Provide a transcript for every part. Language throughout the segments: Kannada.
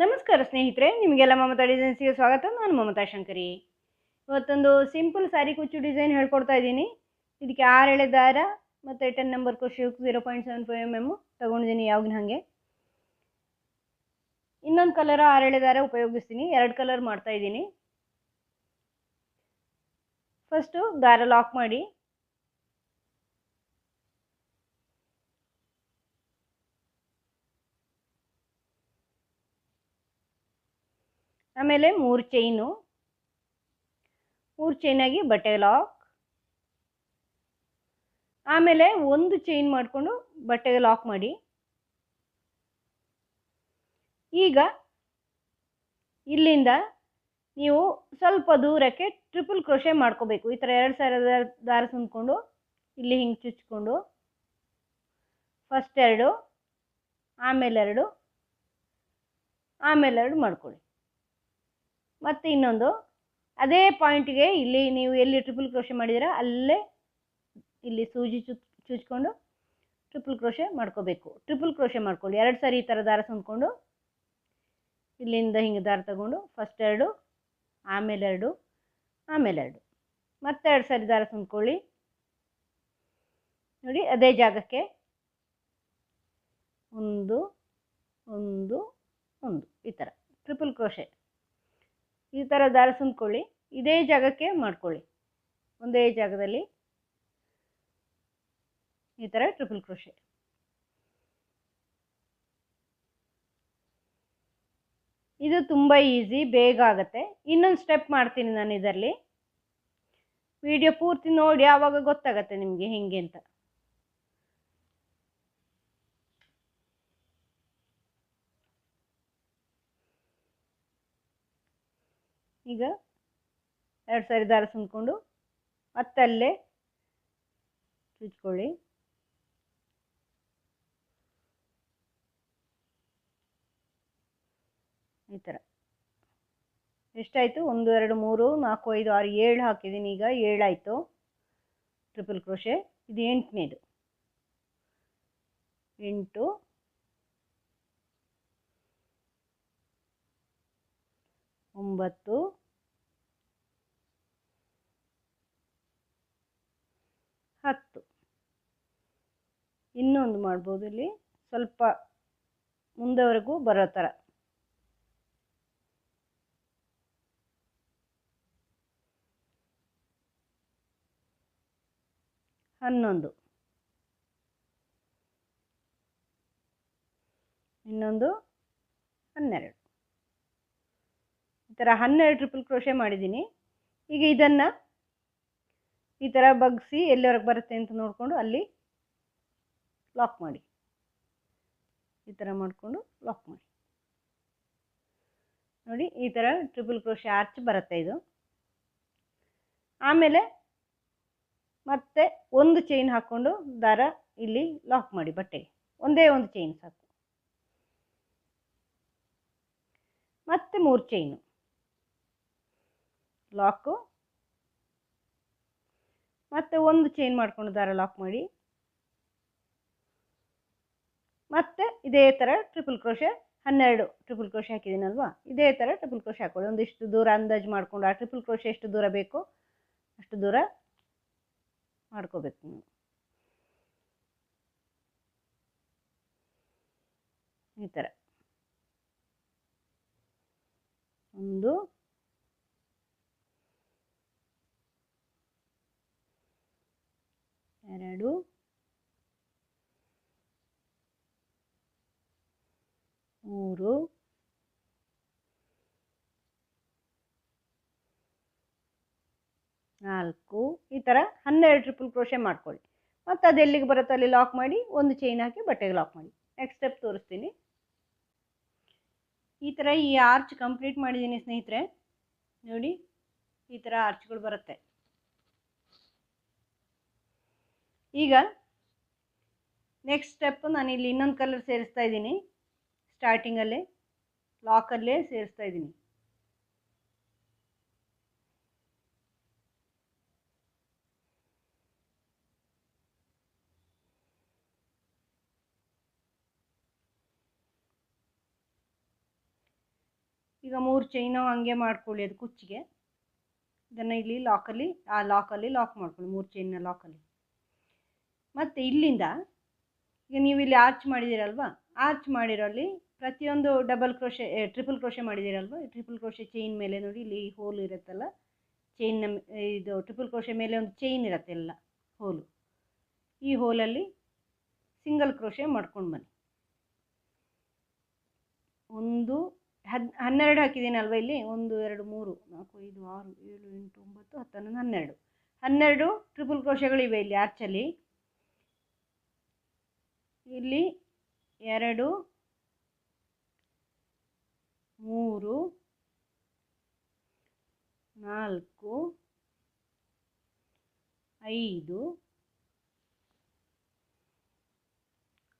ನಮಸ್ಕಾರ ಸ್ನೇಹಿತರೆ, ನಿಮಗೆಲ್ಲ ಮಮತಾ ಡಿಸೈನ್ಸ್ಗೆ ಸ್ವಾಗತ. ನಾನು ಮಮತಾ ಶಂಕರಿ. ಇವತ್ತೊಂದು ಸಿಂಪಲ್ ಸ್ಯಾರಿ ಕುಚ್ಚು ಡಿಸೈನ್ ಹೇಳ್ಕೊಡ್ತಾ ಇದ್ದೀನಿ. ಇದಕ್ಕೆ 6 ಎಳೆ ದಾರ ಮತ್ತು 10 ನಂಬರ್ ಕ್ರೋಶೆ 0.75 mm ತೊಗೊಂಡಿದ್ದೀನಿ ಯಾವಾಗಲೂ ಹಾಗೆ. ಇನ್ನೊಂದು ಕಲರ್ 6 ಎಳೆ ದಾರ ಉಪಯೋಗಿಸ್ತೀನಿ. 2 ಕಲರ್ ಮಾಡ್ತಾ ಇದ್ದೀನಿ. ಫಸ್ಟು ದಾರ ಲಾಕ್ ಮಾಡಿ, ಆಮೇಲೆ 3 ಚೈನು, 3 ಚೈನಾಗಿ ಬಟ್ಟೆ ಲಾಕ್, ಆಮೇಲೆ 1 ಚೈನ್ ಮಾಡಿಕೊಂಡು ಬಟ್ಟೆಗೆ ಲಾಕ್ ಮಾಡಿ. ಈಗ ಇಲ್ಲಿಂದ ನೀವು ಸ್ವಲ್ಪ ದೂರಕ್ಕೆ ಟ್ರಿಪಲ್ ಕ್ರೋಶೆ ಮಾಡ್ಕೋಬೇಕು. ಈ ಥರ 2 ಸಾವಿರದ ದಾರ ಸುಂದ್ಕೊಂಡು ಇಲ್ಲಿ ಹಿಂಗೆ ಚುಚ್ಕೊಂಡು ಫಸ್ಟ್ 2, ಆಮೇಲೆ 2, ಆಮೇಲೆ 2 ಮಾಡ್ಕೊಳ್ಳಿ. ಮತ್ತು ಇನ್ನೊಂದು ಅದೇ ಪಾಯಿಂಟಿಗೆ ಇಲ್ಲಿ ನೀವು ಎಲ್ಲಿ ಟ್ರಿಪಲ್ ಕ್ರೋಶೆ ಮಾಡಿದ್ದೀರ ಅಲ್ಲೇ ಇಲ್ಲಿ ಸೂಜಿ ಚುಚ್ಕೊಂಡು ಟ್ರಿಪಲ್ ಕ್ರೋಶೆ ಮಾಡ್ಕೋಬೇಕು. ಟ್ರಿಪಲ್ ಕ್ರೋಶೆ ಮಾಡ್ಕೊಳ್ಳಿ. 2 ಸಾರಿ ಈ ಥರ ದಾರ ಸುಂದ್ಕೊಂಡು ಇಲ್ಲಿಂದ ಹಿಂಗೆ ದಾರ ತಗೊಂಡು ಫಸ್ಟ್ 2, ಆಮೇಲೆ 2, ಆಮೇಲೆ 2, ಮತ್ತೆ 2 ಸಾರಿ ದಾರ ಸುಂದ್ಕೊಳ್ಳಿ. ನೋಡಿ, ಅದೇ ಜಾಗಕ್ಕೆ 1 1 1 ಈ ಥರ ಟ್ರಿಪಲ್ ಕ್ರೋಶೆ ಈ ಥರ ದಾರ ಸುಂದ್ಕೊಳ್ಳಿ. ಇದೇ ಜಾಗಕ್ಕೆ ಮಾಡ್ಕೊಳ್ಳಿ. ಒಂದೇ ಜಾಗದಲ್ಲಿ ಈ ಥರ ಟ್ರಿಪಲ್ ಕ್ರೋಶೆ. ಇದು ತುಂಬ ಈಸಿ, ಬೇಗ ಆಗುತ್ತೆ. ಇನ್ನೊಂದು ಸ್ಟೆಪ್ ಮಾಡ್ತೀನಿ ನಾನು ಇದರಲ್ಲಿ. ವಿಡಿಯೋ ಪೂರ್ತಿ ನೋಡಿ, ಆವಾಗ ಗೊತ್ತಾಗತ್ತೆ ನಿಮಗೆ ಹೆಂಗೆ ಅಂತ. ಈಗ 2 ಸಾರಿ ದಾರ ಸುಂದ್ಕೊಂಡು ಮತ್ತೆ ಅಲ್ಲೇ ಚುಚ್ಕೊಳ್ಳಿ. ಈ ಥರ ಎಷ್ಟಾಯಿತು? 1 2 3 4 5 6 7 ಹಾಕಿದ್ದೀನಿ. ಈಗ 7 ಆಯಿತು ಟ್ರಿಪಲ್ ಕ್ರೋಶೆ. ಇದು 8ನೇದು. 8 9 10. ಇನ್ನೊಂದು ಮಾಡ್ಬೋದು, ಇಲ್ಲಿ ಸ್ವಲ್ಪ ಮುಂದೆವರೆಗೂ ಬರೋ ಥರ. 11, ಇನ್ನೊಂದು 12. ಈ ಥರ 12 ಟ್ರಿಪಲ್ ಕ್ರೋಶೆ ಮಾಡಿದ್ದೀನಿ. ಈಗ ಇದನ್ನು ಈ ಥರ ಬಗ್ಗಿಸಿ ಎಲ್ಲಿವರೆಗೆ ಬರುತ್ತೆ ಅಂತ ನೋಡಿಕೊಂಡು ಅಲ್ಲಿ ಲಾಕ್ ಮಾಡಿ. ಈ ಥರ ಮಾಡಿಕೊಂಡು ಲಾಕ್ ಮಾಡಿ. ನೋಡಿ, ಈ ಥರ ಟ್ರಿಪಲ್ ಕ್ರೋಶೆ ಆರ್ಚ್ ಬರುತ್ತೆ ಇದು. ಆಮೇಲೆ ಮತ್ತೆ 1 ಚೈನ್ ಹಾಕ್ಕೊಂಡು ದಾರ ಇಲ್ಲಿ ಲಾಕ್ ಮಾಡಿ. ಬಟ್ಟೆಗೆ ಒಂದೇ 1 ಚೈನ್ ಸಾಕು. ಮತ್ತೆ 3 ಚೈನು ಲಾಕು, ಮತ್ತೆ 1 ಚೈನ್ ಮಾಡಿಕೊಂಡು ದಾರ ಲಾಕ್ ಮಾಡಿ. ಮತ್ತೆ ಇದೇ ಥರ ಟ್ರಿಪಲ್ ಕ್ರೋಶೆ 12 ಟ್ರಿಪಲ್ ಕ್ರೋಶೆ ಹಾಕಿದ್ದೀನಲ್ವಾ, ಇದೇ ಥರ ಟ್ರಿಪಲ್ ಕ್ರೋಶೆ ಹಾಕೊಳ್ಳಿ. ಒಂದಿಷ್ಟು ದೂರ ಅಂದಾಜು ಮಾಡಿಕೊಂಡು ಆ ಟ್ರಿಪಲ್ ಕ್ರೋಶೆ ಎಷ್ಟು ದೂರ ಬೇಕೋ ಅಷ್ಟು ದೂರ ಮಾಡ್ಕೋಬೇಕು ನೀವು. ಈ ಥರ 1 2 3 4 ಈ ಥರ 12 ಟ್ರಿಪಲ್ ಕ್ರೋಶೆ ಮಾಡ್ಕೊಳ್ಳಿ. ಮತ್ತು ಅದು ಎಲ್ಲಿಗೆ ಬರುತ್ತೋ ಅಲ್ಲಿ ಲಾಕ್ ಮಾಡಿ 1 ಚೈನ್ ಹಾಕಿ ಬಟ್ಟೆಗೆ ಲಾಕ್ ಮಾಡಿ. ನೆಕ್ಸ್ಟ್ ಸ್ಟೆಪ್ ತೋರಿಸ್ತೀನಿ. ಈ ಥರ ಈ ಆರ್ಚ್ ಕಂಪ್ಲೀಟ್ ಮಾಡಿದ್ದೀನಿ ಸ್ನೇಹಿತರೆ. ನೋಡಿ, ಈ ಥರ ಆರ್ಚ್ಗಳು ಬರುತ್ತೆ. ಈಗ ನೆಕ್ಸ್ಟ್ ಸ್ಟೆಪ್ ನಾನು ಇಲ್ಲಿ ಇನ್ನೊಂದು ಕಲರ್ ಸೇರಿಸ್ತಾ ಇದ್ದೀನಿ. ಸ್ಟಾರ್ಟಿಂಗಲ್ಲೇ ಲಾಕಲ್ಲೇ ಸೇರಿಸ್ತಾ ಇದ್ದೀನಿ. ಈಗ 3 ಚೈನು ಹಂಗೆ ಮಾಡ್ಕೊಳ್ಳಿ ಅದು ಕುಚ್ಚಿಗೆ. ಇದನ್ನು ಇಲ್ಲಿ ಲಾಕಲ್ಲಿ ಲಾಕ್ ಮಾಡ್ಕೊಳ್ಳಿ, 3 ಚೈನ್ನ ಲಾಕಲ್ಲಿ. ಮತ್ತು ಇಲ್ಲಿಂದ ಈಗ ನೀವು ಇಲ್ಲಿ ಆರ್ಚ್ ಮಾಡಿದ್ದೀರಲ್ವ, ಆರ್ಚ್ ಮಾಡಿರೋಲ್ಲಿ ಪ್ರತಿಯೊಂದು ಡಬಲ್ ಕ್ರೋಶೆ ಟ್ರಿಪಲ್ ಕ್ರೋಶೆ ಮಾಡಿದ್ದೀರಲ್ವ, ಈ ಟ್ರಿಪಲ್ ಕ್ರೋಶೆ ಚೈನ್ ಮೇಲೆ ನೋಡಿ ಇಲ್ಲಿ ಹೋಲ್ ಇರುತ್ತಲ್ಲ, ಚೈನ್ನ ಇದು ಟ್ರಿಪಲ್ ಕ್ರೋಶೆ ಮೇಲೆ ಒಂದು ಚೈನ್ ಇರುತ್ತೆ ಎಲ್ಲ ಹೋಲು. ಈ ಹೋಲಲ್ಲಿ ಸಿಂಗಲ್ ಕ್ರೋಶೆ ಮಾಡ್ಕೊಂಡು ಬನ್ನಿ. 12 ಹಾಕಿದ್ದೀನಲ್ವ ಇಲ್ಲಿ, 1 2 3 4 5 6 7 8 9 10 11 12 ಟ್ರಿಪಲ್ ಕ್ರೋಶೆಗಳಿವೆ ಇಲ್ಲಿ ಆರ್ಚಲ್ಲಿ. ಇಲ್ಲಿ 2 3 4 5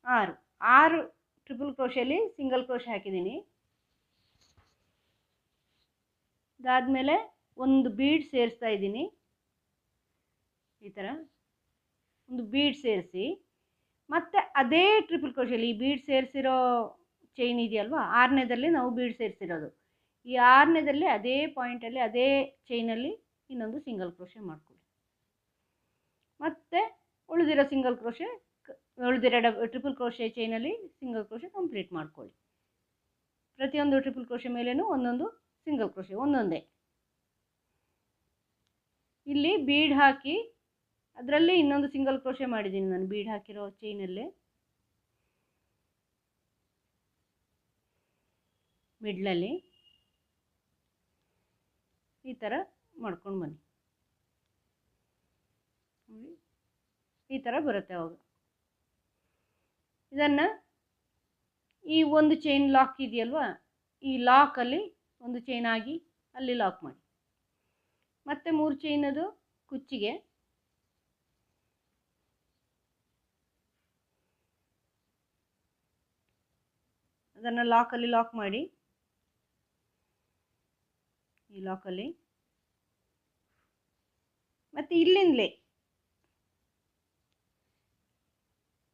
6 ಟ್ರಿಪಲ್ ಕ್ರೋಶೆಯಲ್ಲಿ ಸಿಂಗಲ್ ಕ್ರೋಶೆ ಹಾಕಿದ್ದೀನಿ. ಅದಾದಮೇಲೆ ಒಂದು ಬೀಡ್ ಸೇರಿಸ್ತಾ ಇದ್ದೀನಿ. ಈ ಥರ ಒಂದು ಬೀಡ್ ಸೇರಿಸಿ ಮತ್ತು ಅದೇ ಟ್ರಿಪಲ್ ಕ್ರೋಶೆಯಲ್ಲಿ ಈ ಬೀಡ್ ಸೇರಿಸಿರೋ ಚೈನ್ ಇದೆಯಲ್ವ, 6ನೇದಲ್ಲಿ ನಾವು ಬೀಡ್ ಸೇರಿಸಿರೋದು, ಈ 6ನೇದಲ್ಲಿ ಅದೇ ಪಾಯಿಂಟಲ್ಲಿ ಅದೇ ಚೈನಲ್ಲಿ ಇನ್ನೊಂದು ಸಿಂಗಲ್ ಕ್ರೋಶೆ ಮಾಡ್ಕೊಳ್ಳಿ. ಮತ್ತು ಉಳಿದಿರೋ ಟ್ರಿಪಲ್ ಕ್ರೋಶೆ ಚೈನಲ್ಲಿ ಸಿಂಗಲ್ ಕ್ರೋಶೆ ಕಂಪ್ಲೀಟ್ ಮಾಡ್ಕೊಳ್ಳಿ. ಪ್ರತಿಯೊಂದು ಟ್ರಿಪಲ್ ಕ್ರೋಶೆ ಮೇಲೇನೂ ಒಂದೊಂದು ಸಿಂಗಲ್ ಕ್ರೋಶೆ ಒಂದೊಂದೇ. ಇಲ್ಲಿ ಬೀಡ್ ಹಾಕಿ ಅದರಲ್ಲಿ ಇನ್ನೊಂದು ಸಿಂಗಲ್ ಕ್ರೋಶೆ ಮಾಡಿದ್ದೀನಿ ನಾನು ಬೀಡ್ ಹಾಕಿರೋ ಚೈನಲ್ಲೇ. ಮಿಡ್ಲಲ್ಲಿ ಈ ಥರ ಮಾಡ್ಕೊಂಡು ಬನ್ನಿ. ಈ ಥರ ಬರುತ್ತೆ ಅವಾಗ. ಇದನ್ನು ಈ ಒಂದು ಚೈನ್ ಲಾಕ್ ಇದೆಯಲ್ವ, ಈ ಲಾಕಲ್ಲಿ ಒಂದು ಚೈನ್ ಆಗಿ ಅಲ್ಲಿ ಲಾಕ್ ಮಾಡಿ. ಮತ್ತು 3 ಚೈನದು ಕುಚ್ಚಿಗೆ ಅದನ್ನು ಲಾಕಲ್ಲಿ ಲಾಕ್ ಮಾಡಿ. ಈ ಲಾಕಲ್ಲಿ ಮತ್ತು ಇಲ್ಲಿಂದಲೇ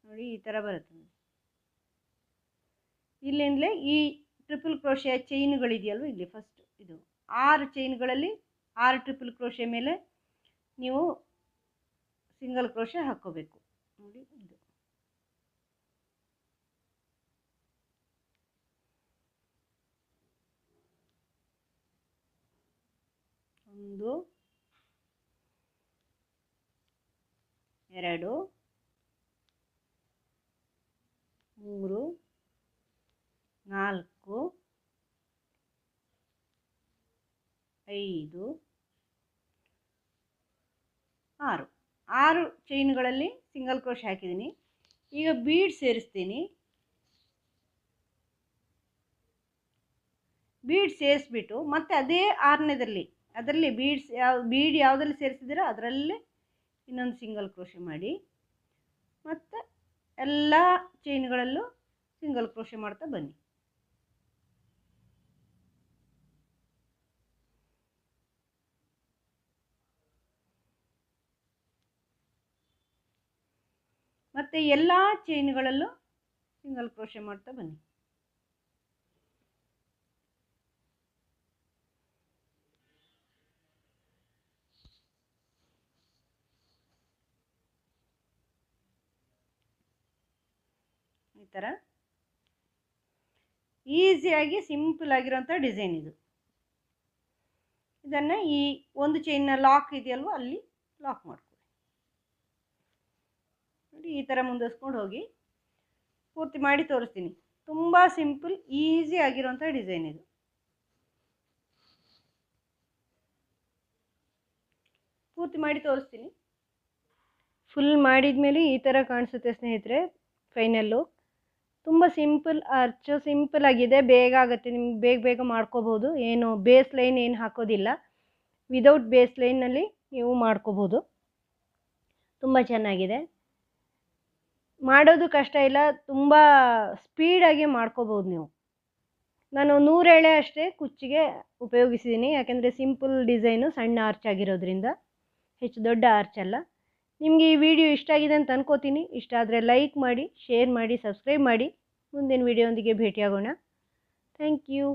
ನೋಡಿ ಈ ಥರ ಬರುತ್ತೆ. ಇಲ್ಲಿಂದಲೇ ಈ ಟ್ರಿಪಲ್ ಕ್ರೋಶೆಯ ಚೈನುಗಳಿದೆಯಲ್ವ, ಇಲ್ಲಿ ಫಸ್ಟ್ ಇದು 6 ಚೈನ್ಗಳಲ್ಲಿ 6 ಟ್ರಿಪಲ್ ಕ್ರೋಶೆ ಮೇಲೆ ನೀವು ಸಿಂಗಲ್ ಕ್ರೋಶೆ ಹಾಕ್ಕೋಬೇಕು. ನೋಡಿ ಇದು 1 2 3 4 5 6 ಚೈನ್ಗಳಲ್ಲಿ ಸಿಂಗಲ್ ಕ್ರೋಶೆ ಹಾಕಿದ್ದೀನಿ. ಈಗ ಬೀಡ್ ಸೇರಿಸ್ತೀನಿ. ಬೀಡ್ ಸೇರಿಸ್ಬಿಟ್ಟು ಮತ್ತೆ ಅದೇ 6ನೇದಲ್ಲಿ ಅದರಲ್ಲಿ ಬೀಡ್ ಯಾವುದಲ್ಲಿ ಸೇರಿಸಿದ್ದೀರೋ ಅದರಲ್ಲೇ ಇನ್ನೊಂದು ಸಿಂಗಲ್ ಕ್ರೋಶೆ ಮಾಡಿ. ಮತ್ತು ಎಲ್ಲ ಚೈನ್ಗಳಲ್ಲೂ ಸಿಂಗಲ್ ಕ್ರೋಶೆ ಮಾಡ್ತಾ ಬನ್ನಿ. ಮತ್ತು ಎಲ್ಲ ಚೈನ್ಗಳಲ್ಲೂ ಸಿಂಗಲ್ ಕ್ರೋಶೆ ಮಾಡ್ತಾ ಬನ್ನಿ. ಈ ಥರ ಈಸಿಯಾಗಿ ಸಿಂಪಲ್ ಆಗಿರೋಂಥ ಡಿಸೈನ್ ಇದು. ಇದನ್ನು ಈ ಒಂದು ಚೈನ್ನ ಲಾಕ್ ಇದೆಯಲ್ವ ಅಲ್ಲಿ ಲಾಕ್ ಮಾಡ್ಕೊಳ್ಳಿ. ನೋಡಿ ಈ ಥರ ಮುಂದುವರ್ಸ್ಕೊಂಡು ಹೋಗಿ ಪೂರ್ತಿ ಮಾಡಿ ತೋರಿಸ್ತೀನಿ. ತುಂಬ ಸಿಂಪಲ್ ಈಸಿ ಆಗಿರೋಂಥ ಡಿಸೈನ್ ಇದು. ಪೂರ್ತಿ ಮಾಡಿ ತೋರಿಸ್ತೀನಿ. ಫುಲ್ ಮಾಡಿದ ಮೇಲೆ ಈ ಥರ ಕಾಣಿಸುತ್ತೆ ಸ್ನೇಹಿತರೆ ಫೈನಲ್ಲು. ತುಂಬ ಸಿಂಪಲ್ ಆರ್ಚು, ಸಿಂಪಲ್ ಆಗಿದೆ, ಬೇಗ ಆಗುತ್ತೆ, ನಿಮ್ಗೆ ಬೇಗ ಮಾಡ್ಕೋಬೋದು. ಏನು ಬೇಸ್ ಲೈನ್ ಏನು ಹಾಕೋದಿಲ್ಲ, ವಿದೌಟ್ ಬೇಸ್ ಲೈನಲ್ಲಿ ನೀವು ಮಾಡ್ಕೋಬೋದು. ತುಂಬ ಚೆನ್ನಾಗಿದೆ, ಮಾಡೋದು ಕಷ್ಟ ಇಲ್ಲ, ತುಂಬ ಸ್ಪೀಡಾಗಿ ಮಾಡ್ಕೋಬೋದು ನೀವು. ನಾನು 100 ಎಳೆ ಅಷ್ಟೇ ಕುಚ್ಚಿಗೆ ಉಪಯೋಗಿಸಿದ್ದೀನಿ, ಯಾಕೆಂದರೆ ಸಿಂಪಲ್ ಡಿಸೈನು, ಸಣ್ಣ ಆರ್ಚ್ ಆಗಿರೋದ್ರಿಂದ, ಹೆಚ್ಚು ದೊಡ್ಡ ಆರ್ಚ್ ಅಲ್ಲ. ನಿಮಗೆ ಈ ವಿಡಿಯೋ ಇಷ್ಟ ಆಗಿದೆ ಅಂತ ಅನ್ಕೋತೀನಿ. ಇಷ್ಟ ಆದರೆ ಲೈಕ್ ಮಾಡಿ, ಶೇರ್ ಮಾಡಿ, ಸಬ್ಸ್ಕ್ರೈಬ್ ಮಾಡಿ. ಮುಂದಿನ ವಿಡಿಯೋದೊಂದಿಗೆ ಭೇಟಿಯಾಗೋಣ. Thank you.